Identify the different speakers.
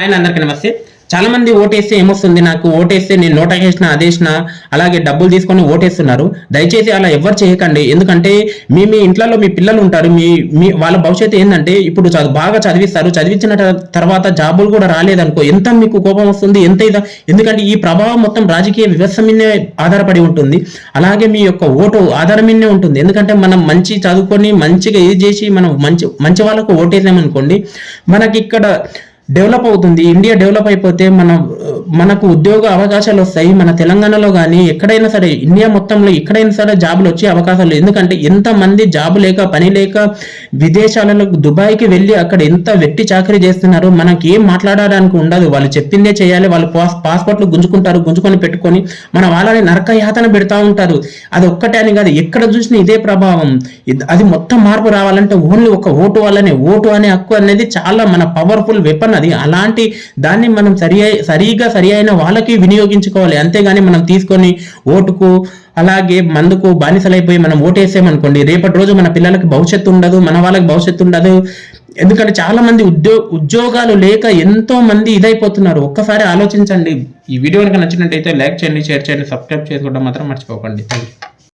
Speaker 1: ఆయన అందరికీ నమస్తే. చాలా మంది ఓటేస్తే ఏమొస్తుంది, నాకు ఓటేస్తే నేను నోటా వేసినా అదేసినా అలాగే డబ్బులు తీసుకొని ఓటేస్తున్నారు. దయచేసి అలా ఎవ్వరు చేయకండి. ఎందుకంటే మీ మీ ఇంట్లో మీ పిల్లలు ఉంటారు. మీ మీ వాళ్ళ భవిష్యత్తు ఏంటంటే ఇప్పుడు బాగా చదివిస్తారు. చదివించిన తర్వాత జాబులు కూడా రాలేదనుకో ఎంత మీకు కోపం వస్తుంది, ఎంత ఇదా. ఎందుకంటే ఈ ప్రభావం మొత్తం రాజకీయ వ్యవస్థ మీదే ఆధారపడి ఉంటుంది. అలాగే మీ యొక్క ఓటు ఆధారం మీదే ఉంటుంది. ఎందుకంటే మనం మంచి చదువుకొని మంచిగా ఇది చేసి మనం మంచి మంచి వాళ్ళకు ఓటేసామనుకోండి, మనకి ఇక్కడ డెవలప్ అవుతుంది. ఇండియా డెవలప్ అయిపోతే మనకు ఉద్యోగ అవకాశాలు వస్తాయి. మన తెలంగాణలో కానీ ఎక్కడైనా సరే, ఇండియా మొత్తంలో ఎక్కడైనా సరే జాబులు వచ్చే అవకాశాలు. ఎందుకంటే ఎంతమంది జాబు లేక పని లేక విదేశాలలో దుబాయ్కి వెళ్ళి అక్కడ ఎంత వెట్టి చాకరీ చేస్తున్నారు. మనకి ఏం మాట్లాడడానికి ఉండదు. వాళ్ళు చెప్పిందే చేయాలి. వాళ్ళు పాస్పోర్ట్లు గుంజుకొని పెట్టుకొని మన వాళ్ళని నరక యాతన పెడతా ఉంటారు. అది ఒక్కటే అని కాదు, ఎక్కడ చూసినా ఇదే ప్రభావం. అది మొత్తం మార్పు రావాలంటే ఓన్లీ ఒక ఓటు వల్లనే. ఓటు అనే హక్కు అనేది చాలా మన పవర్ఫుల్ వెపన్. అది అలాంటి దాన్ని మనం సరి అయిన వాళ్ళకి వినియోగించుకోవాలి. అంతేగాని మనం తీసుకొని ఓటుకు అలాగే మందుకు బానిసలైపోయి మనం ఓటేసామనుకోండి, రేపటి రోజు మన పిల్లలకి భవిష్యత్తు ఉండదు, మన వాళ్ళకి భవిష్యత్తు ఉండదు. ఎందుకంటే చాలా మంది ఉద్యోగాలు లేక ఎంతో మంది ఇదైపోతున్నారు. ఒక్కసారి ఆలోచించండి. ఈ వీడియో కనుక నచ్చినట్టయితే లైక్ చేయండి, షేర్ చేయండి, సబ్స్క్రైబ్ చేసుకోవడం మాత్రం మర్చిపోకండి. Thank you.